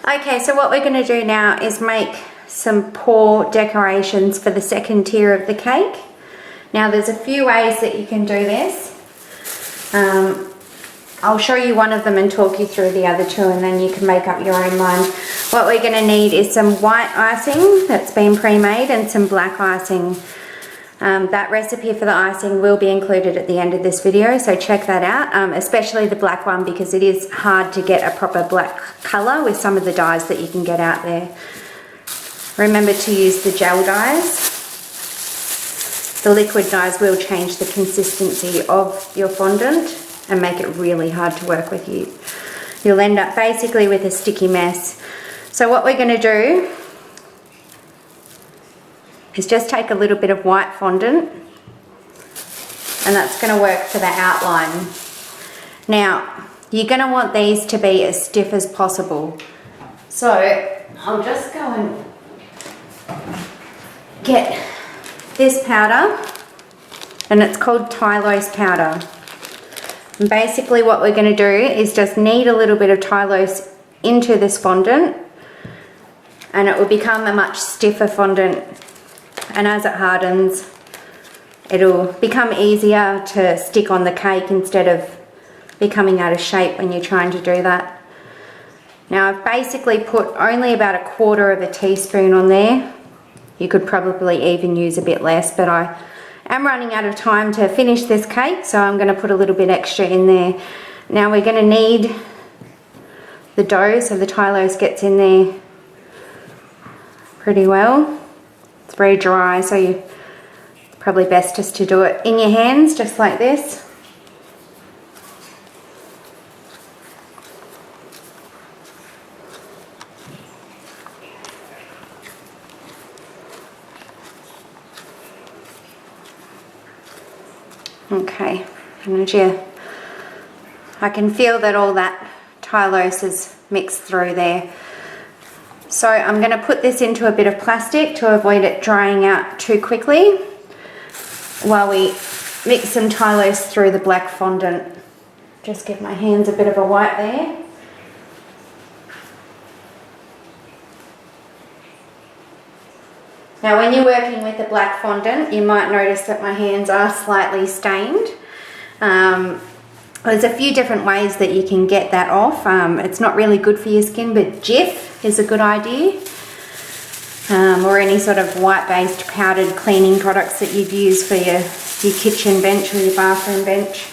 Okay, so what we're going to do now is make some paw decorations for the second tier of the cake. Now there's a few ways that you can do this. I'll show you one of them and talk you through the other two, and then you can make up your own mind. What we're going to need is some white icing that's been pre-made and some black icing. That recipe for the icing will be included at the end of this video, so check that out, especially the black one, because it is hard to get a proper black colour with some of the dyes that you can get out there. Remember to use the gel dyes. The liquid dyes will change the consistency of your fondant and make it really hard to work with. You'll end up basically with a sticky mess. So what we're going to do is just take a little bit of white fondant, and that's going to work for the outline. Now you're going to want these to be as stiff as possible, so I'll just go and get this powder, and it's called Tylose powder. And basically what we're going to do is just knead a little bit of Tylose into this fondant, and it will become a much stiffer fondant, and as it hardens it'll become easier to stick on the cake instead of becoming out of shape when you're trying to do that. Now I've basically put only about 1/4 teaspoon on there. You could probably even use a bit less, but I am running out of time to finish this cake, so I'm going to put a little bit extra in there. Now we're going to knead the dough so the Tylose gets in there pretty well. It's very dry, so it's probably best just to do it in your hands, just like this. Okay, and I can feel that all that Tylose is mixed through there. So I'm going to put this into a bit of plastic to avoid it drying out too quickly while we mix some Tylose through the black fondant. Just give my hands a bit of a wipe there. Now when you're working with the black fondant, you might notice that my hands are slightly stained. There's a few different ways that you can get that off. It's not really good for your skin, but Jif is a good idea. Or any sort of white-based powdered cleaning products that you'd use for your kitchen bench or your bathroom bench.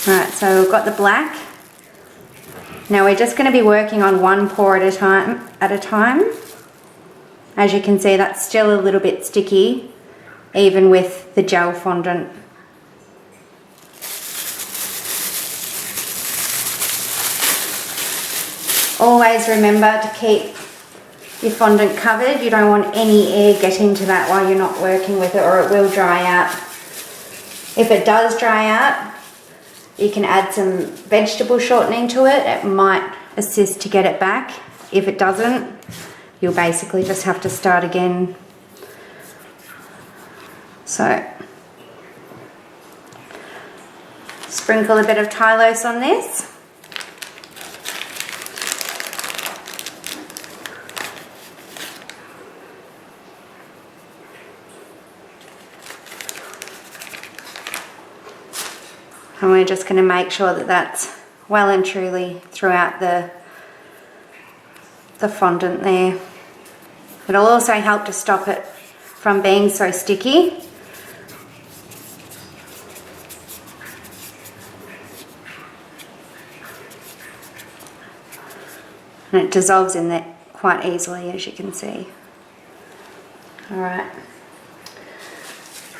Alright, so we've got the black. Now we're just going to be working on one pour at a time. As you can see, that's still a little bit sticky, even with the gel fondant. Always remember to keep your fondant covered. You don't want any air getting to that while you're not working with it, or it will dry out. If it does dry out, you can add some vegetable shortening to it. It might assist to get it back. If it doesn't, you'll basically just have to start again. So, sprinkle a bit of Tylose on this. And we're just going to make sure that that's well and truly throughout the fondant there. It'll also help to stop it from being so sticky. And it dissolves in there quite easily, as you can see. Alright.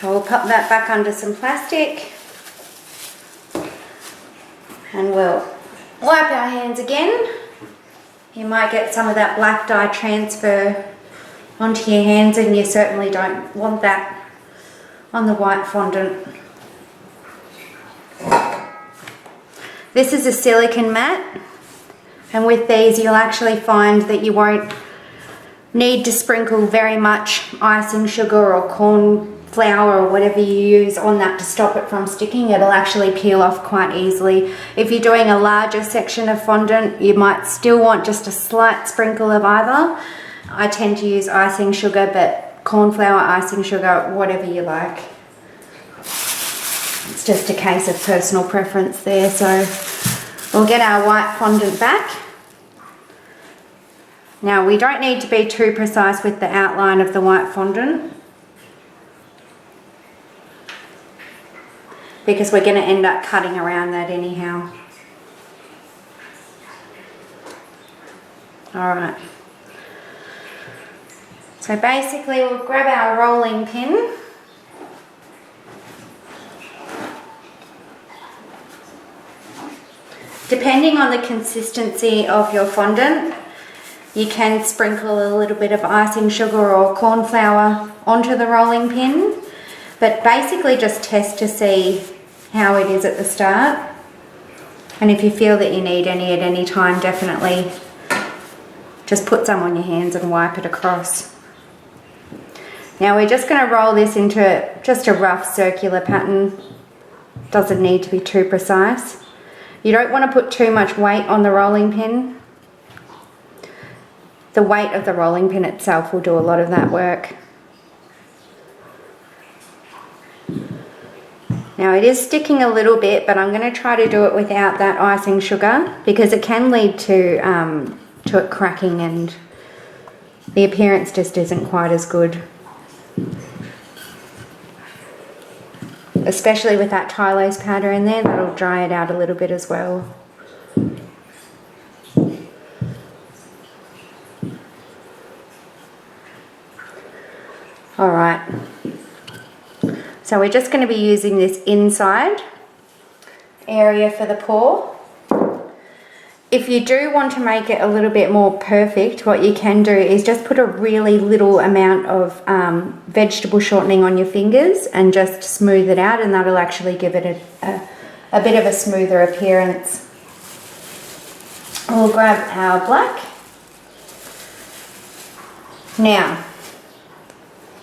I'll pop that back under some plastic. And we'll wipe our hands again. You might get some of that black dye transfer onto your hands, and you certainly don't want that on the white fondant. This is a silicone mat, and with these you'll actually find that you won't need to sprinkle very much icing sugar or corn flour or whatever you use on that to stop it from sticking, it'll actually peel off quite easily. If you're doing a larger section of fondant, you might still want just a slight sprinkle of either. I tend to use icing sugar, but corn flour, icing sugar, whatever you like. It's just a case of personal preference there. So we'll get our white fondant back. Now we don't need to be too precise with the outline of the white fondant, because we're going to end up cutting around that anyhow. Alright. So basically we'll grab our rolling pin. Depending on the consistency of your fondant, you can sprinkle a little bit of icing sugar or corn flour onto the rolling pin, but basically just test to see how it is at the start. And if you feel that you need any at any time, definitely just put some on your hands and wipe it across. Now we're just going to roll this into just a rough circular pattern. Doesn't need to be too precise. You don't want to put too much weight on the rolling pin. The weight of the rolling pin itself will do a lot of that work. Now it is sticking a little bit, but I'm going to try to do it without that icing sugar, because it can lead to it cracking and the appearance just isn't quite as good. Especially with that Tylose powder in there, that'll dry it out a little bit as well. Alright, so we're just going to be using this inside area for the paw. If you do want to make it a little bit more perfect, what you can do is just put a really little amount of vegetable shortening on your fingers and just smooth it out, and that'll actually give it a bit of a smoother appearance. We'll grab our black. Now,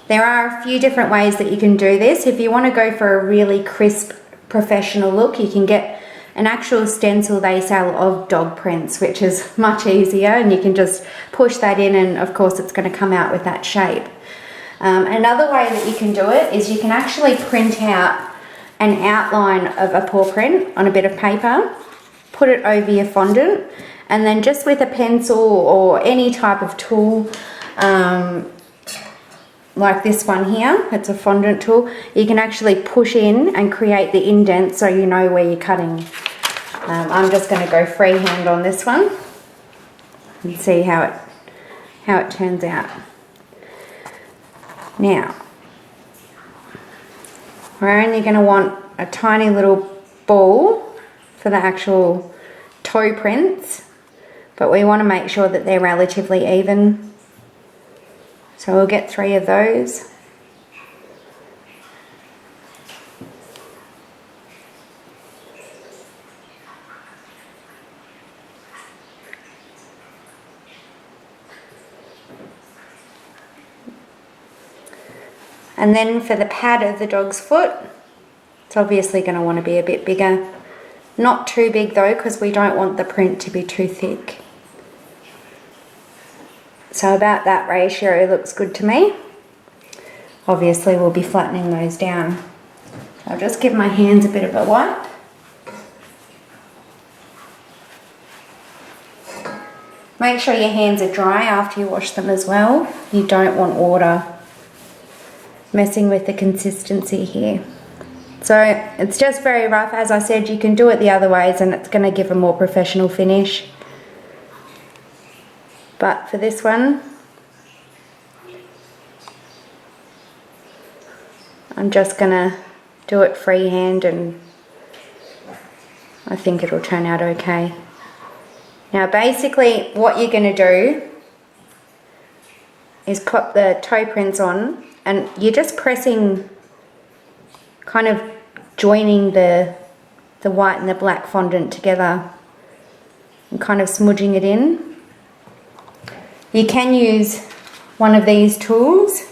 there are a few different ways that you can do this. If you want to go for a really crisp, professional look, you can get an actual stencil they sell of dog prints, which is much easier, and you can just push that in and of course it's going to come out with that shape. Another way that you can do it is you can actually print out an outline of a paw print on a bit of paper, put it over your fondant, and then just with a pencil or any type of tool, like this one here, it's a fondant tool, you can actually push in and create the indent so you know where you're cutting. I'm just going to go freehand on this one and see how it turns out. Now, we're only going to want a tiny little ball for the actual toe prints, but we want to make sure that they're relatively even. So we'll get 3 of those. And then for the pad of the dog's foot, it's obviously going to want to be a bit bigger. Not too big though, because we don't want the print to be too thick. So about that ratio looks good to me. Obviously we'll be flattening those down. So I'll just give my hands a bit of a wipe. Make sure your hands are dry after you wash them as well. You don't want water messing with the consistency here. So it's just very rough. As I said, you can do it the other ways and it's going to give a more professional finish. But for this one, I'm just going to do it freehand and I think it'll turn out okay. Now basically what you're going to do is put the toe prints on and you're just pressing, kind of joining the white and the black fondant together and kind of smudging it in. You can use one of these tools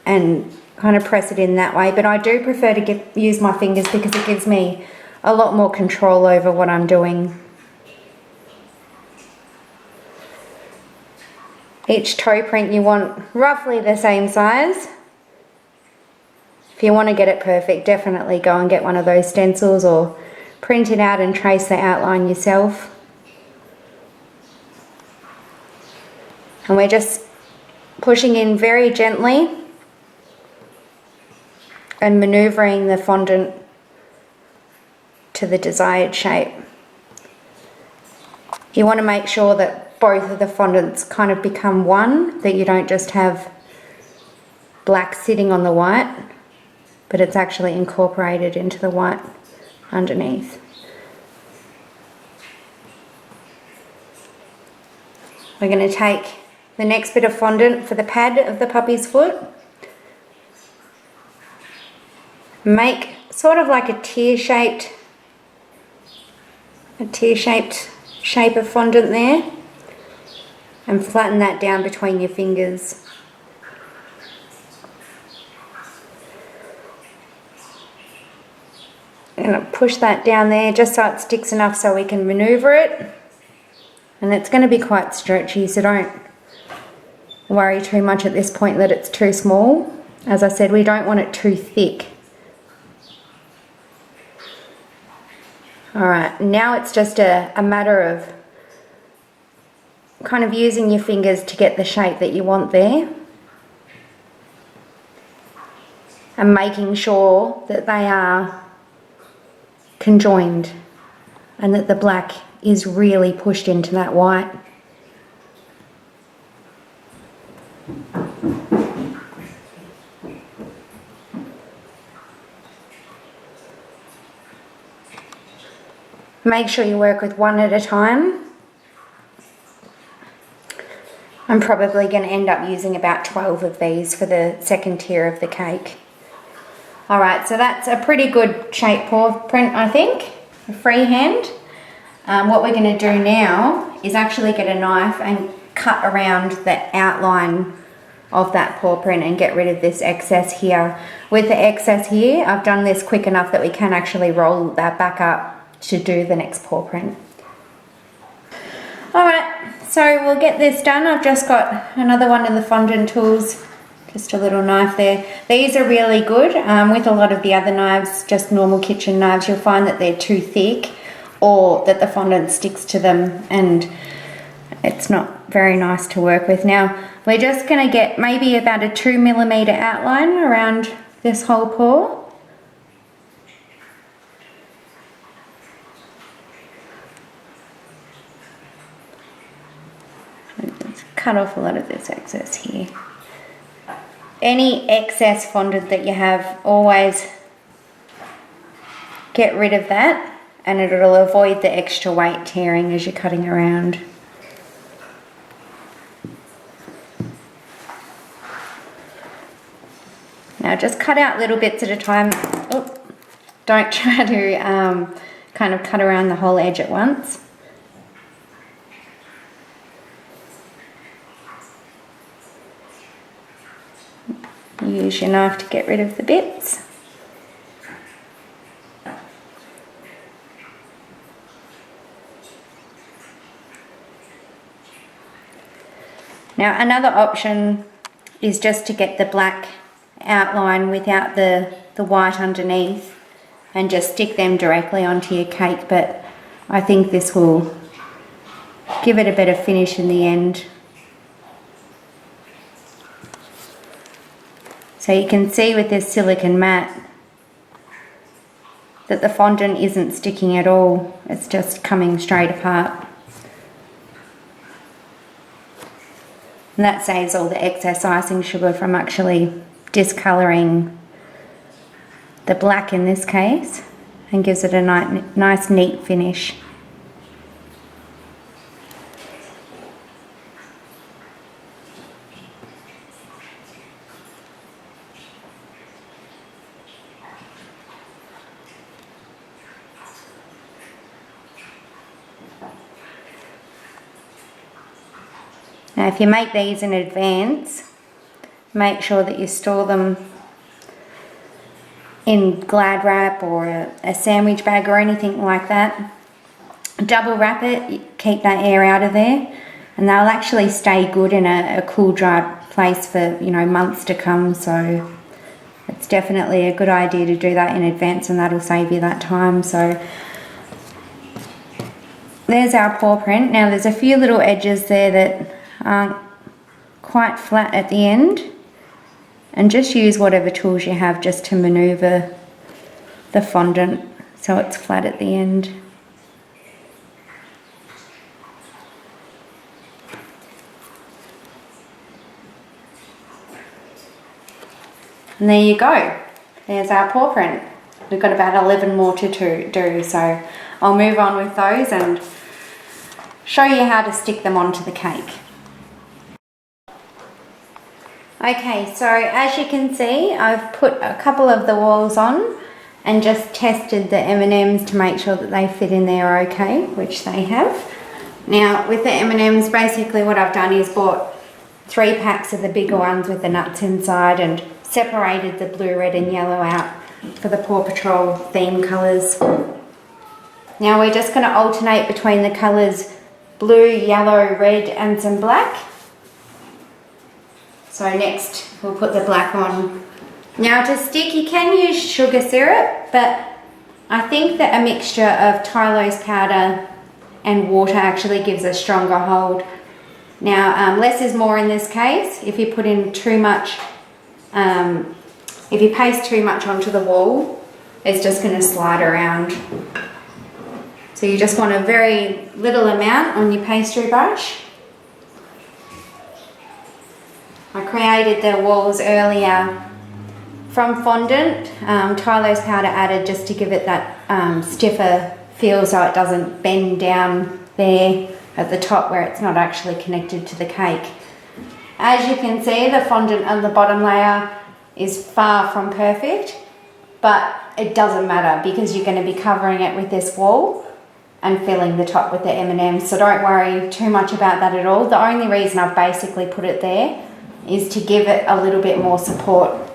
and kind of press it in that way, but I do prefer to use my fingers because it gives me a lot more control over what I'm doing. Each toe print you want roughly the same size. If you want to get it perfect, definitely go and get one of those stencils or print it out and trace the outline yourself. And we're just pushing in very gently and maneuvering the fondant to the desired shape. You want to make sure that both of the fondants kind of become one, that you don't just have black sitting on the white, but it's actually incorporated into the white underneath. We're going to take the next bit of fondant for the pad of the puppy's foot. Make sort of like a tear-shaped shape of fondant there, and flatten that down between your fingers. And push that down there just so it sticks enough so we can maneuver it. And it's going to be quite stretchy, so don't worry too much at this point that it's too small. As I said, we don't want it too thick. Alright, now it's just a matter of kind of using your fingers to get the shape that you want there. And making sure that they are conjoined and that the black is really pushed into that white. Make sure you work with one at a time. I'm probably going to end up using about 12 of these for the second tier of the cake. Alright, so that's a pretty good shape paw print, I think, freehand. What we're going to do now is actually get a knife and cut around the outline of that paw print and get rid of this excess here. With the excess here, I've done this quick enough that we can actually roll that back up to do the next paw print. Alright, so we'll get this done. I've just got another one of the fondant tools, just a little knife there. These are really good. With a lot of the other knives, just normal kitchen knives, you'll find that they're too thick or that the fondant sticks to them and it's not very nice to work with. Now, we're just going to get maybe about a 2mm outline around this whole paw. Cut off a lot of this excess here. Any excess fondant that you have, always get rid of that and it'll avoid the extra weight tearing as you're cutting around. Now just cut out little bits at a time. Oh, don't try to kind of cut around the whole edge at once. Use your knife to get rid of the bits. Now another option is just to get the black outline without the white underneath and just stick them directly onto your cake, but I think this will give it a better finish in the end. So you can see with this silicone mat that the fondant isn't sticking at all, it's just coming straight apart. And that saves all the excess icing sugar from actually discolouring the black in this case and gives it a nice neat finish. Now if you make these in advance, make sure that you store them in Glad wrap or a sandwich bag or anything like that. Double wrap it, keep that air out of there, and they'll actually stay good in a cool, dry place for, you know, months to come. So it's definitely a good idea to do that in advance, and that'll save you that time. So there's our paw print. Now there's a few little edges there that aren't quite flat at the end, and just use whatever tools you have just to maneuver the fondant so it's flat at the end. And there you go, there's our paw print. We've got about 11 more to do, so I'll move on with those and show you how to stick them onto the cake. Okay, so as you can see, I've put a couple of the walls on and just tested the M&Ms to make sure that they fit in there okay, which they have. Now with the M&Ms, basically what I've done is bought 3 packs of the bigger ones with the nuts inside and separated the blue, red and yellow out for the Paw Patrol theme colours. Now we're just going to alternate between the colours blue, yellow, red and some black. So next we'll put the black on. Now to stick, you can use sugar syrup, but I think that a mixture of Tylose powder and water actually gives a stronger hold. Now less is more in this case. If you put in too much, if you paste too much onto the wall, it's just going to slide around. So you just want a very little amount on your pastry brush. I created the walls earlier from fondant, Tylose powder added just to give it that stiffer feel so it doesn't bend down there at the top where it's not actually connected to the cake. As you can see, the fondant on the bottom layer is far from perfect, but it doesn't matter because you're going to be covering it with this wall and filling the top with the M&Ms, so don't worry too much about that at all. The only reason I've basically put it there is to give it a little bit more support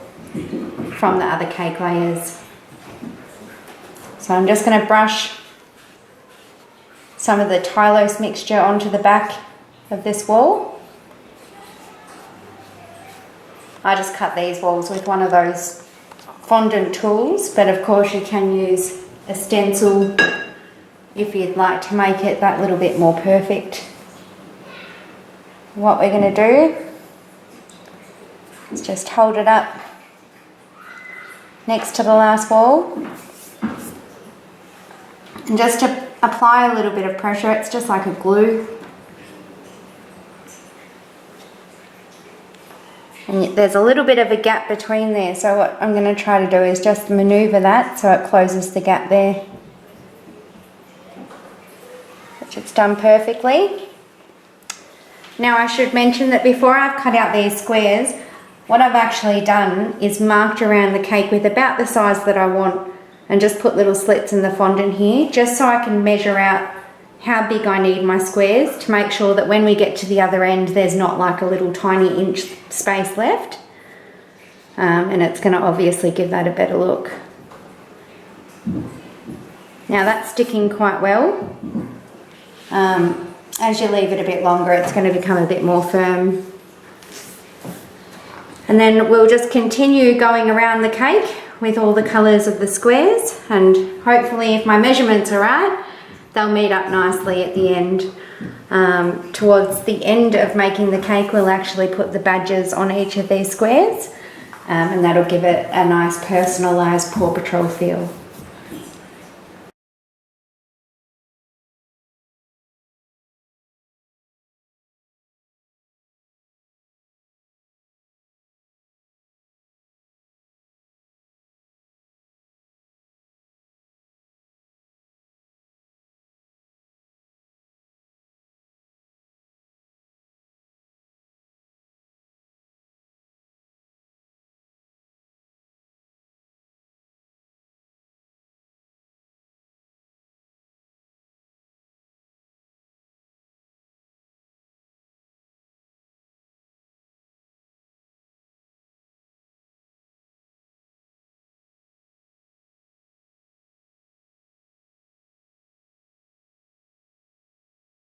from the other cake layers. So I'm just going to brush some of the Tylose mixture onto the back of this wall. I just cut these walls with one of those fondant tools, but of course you can use a stencil if you'd like to make it that little bit more perfect. What we're going to do is just hold it up next to the last wall and just to apply a little bit of pressure. It's just like a glue, and there's a little bit of a gap between there, so what I'm going to try to do is just maneuver that so it closes the gap there, which it's done perfectly. Now I should mention that before I've cut out these squares, what I've actually done is marked around the cake with about the size that I want and just put little slits in the fondant here just so I can measure out how big I need my squares to make sure that when we get to the other end there's not like a little tiny inch space left, and it's going to obviously give that a better look. Now that's sticking quite well. As you leave it a bit longer it's going to become a bit more firm. And then we'll just continue going around the cake with all the colours of the squares, and hopefully if my measurements are right, they'll meet up nicely at the end. Towards the end of making the cake, we'll actually put the badges on each of these squares, and that'll give it a nice personalised Paw Patrol feel.